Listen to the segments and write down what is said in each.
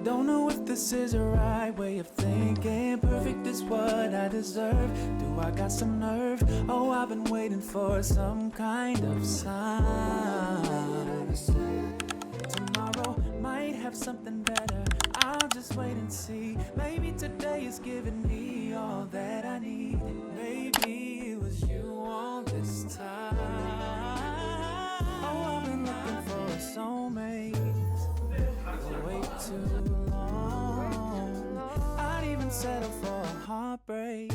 Don't know if this is the right way of thinking. Perfect is what I deserve. Do I got some nerve? Oh, I've been waiting for some kind of sign. Tomorrow might have something better. I'll just wait and see. Maybe today is giving me all that I need. Maybe it was you all this time. Oh, I've been looking for a soulmate. Way too long. I'd even settle for a heartbreak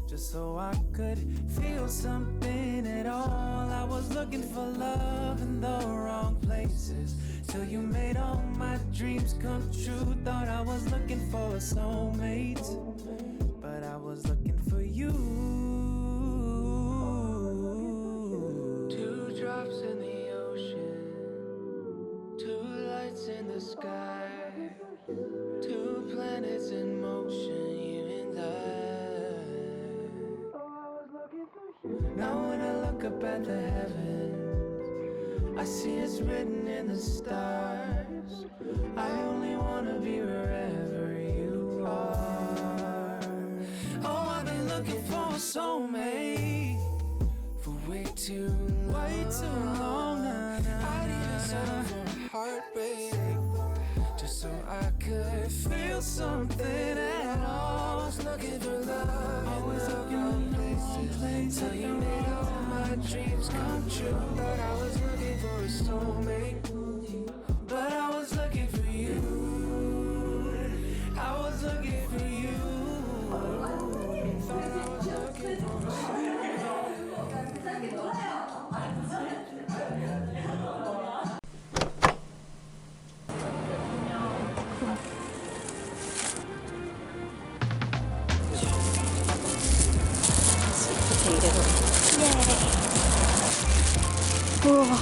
just so I could feel something at all. I was looking for love in the wrong places till you made all my dreams come true. Thought I was looking for a soulmate, but I was looking for you. Two drops in the ocean, two lights in the sky, two planets in motion, you and I. Now when I look up at the heavens, I see it's written in the stars. I only wanna be wherever you are. Oh, I've been looking for a soulmate for way too long. I'd even settle for a heartbreak just so I could feel something at all. I was looking for love, always looking for places till you made all my dreams come true. But I was looking for a soulmate, but I was looking for you. I was looking for you. Thought I was looking for a soulmate. 우와.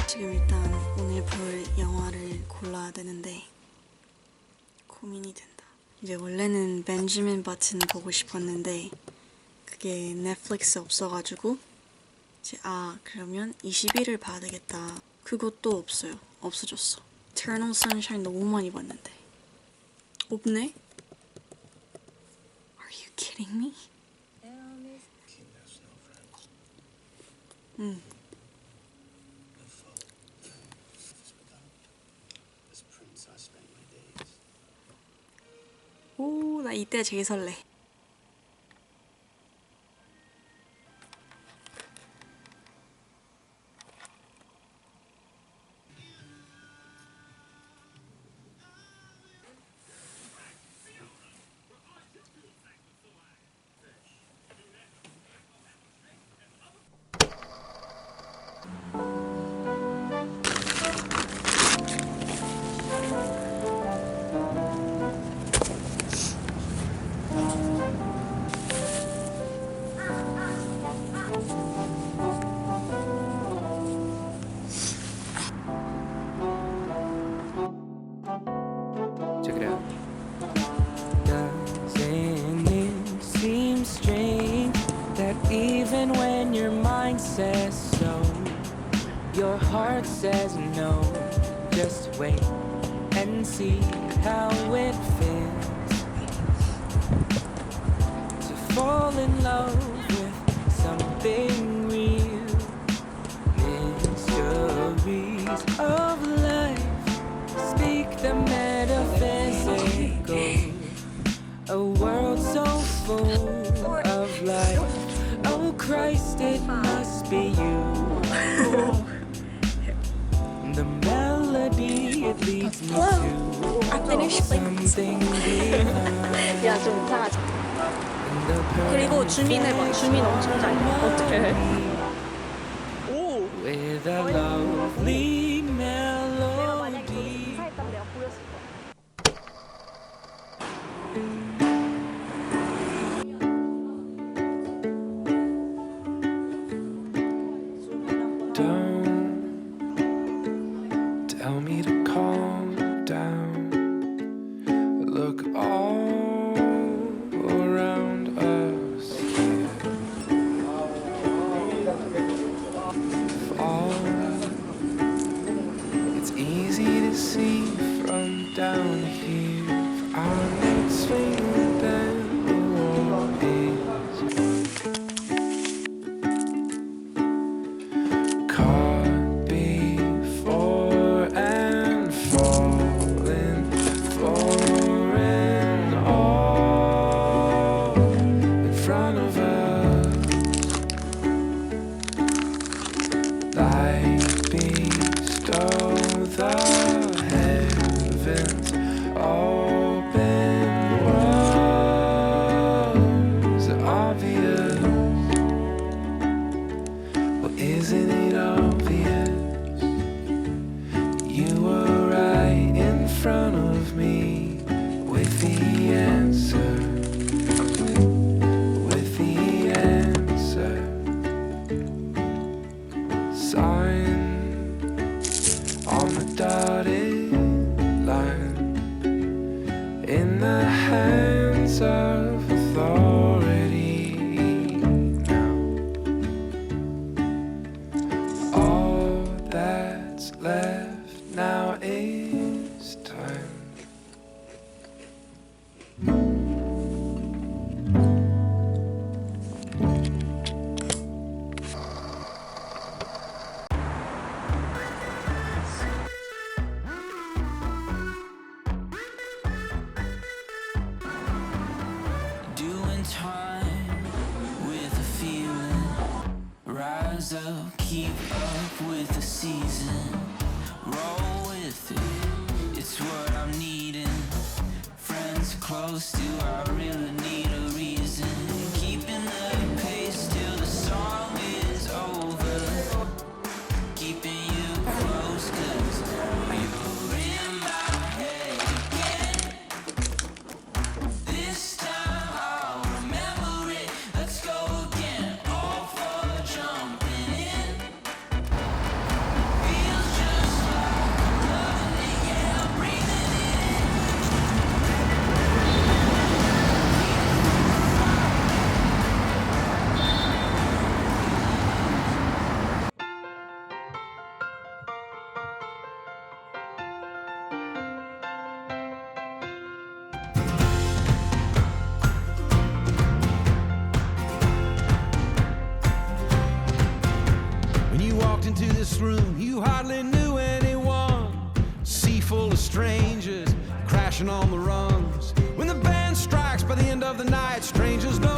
지금 일단 오늘 볼 영화를 골라야 되는데 고민이 된다. 이제 원래는 벤자민 버튼 보고 싶었는데 그게 넷플릭스 없어가지고 이제 그러면 20일을 봐야 되겠다. 그것도 없어요. 없어졌어. Eternal Sunshine 너무 많이 봤는데 없네? Are you kidding me? 응. 오, 나 이때 제일 설레. Check it out. Doesn't it seem strange that even when your mind says so, your heart says no? Just wait and see how it feels to fall in love with something real. Mysteries of life speak the metaphysical, a world so full of life. Oh Christ, it must be you. The melody, it leads me to something behind. 야, 좀 이상하지? 그리고 주민해봐. 주민 엄청 잘해. 어떡해? 오! 보고 with a lovely 내가 만약에 거기서 melody. 이사했다면 내가 보였을 거야. Don't tell me to calm down. Look all around us here. Fall. It's easy to see from down here. Our next swing, then the wall is caught before and falling for and all in front of us. Light bestow the heavens, open was obvious. Well, isn't it obvious? You were right in front of me with the answer. With the answer. Sign on the dotted line in the hands of authority now. All that's left now is time. Doing time with a feeling. Rise up, keep up with the season. Roll with it, it's what I'm needing. Friends close, do I really need a reason? Keeping the pace till the song is over. Keeping you close, 'cause you're in my head again. This time I'll remember it. Let's go again. All for jumping in. Feels just like I'm loving it, yeah, I'm breathing it in. When you walked into this room, you hardly knew anyone. Sea full of strangers crashing on the rungs. When the band strikes by the end of the night, strangers don't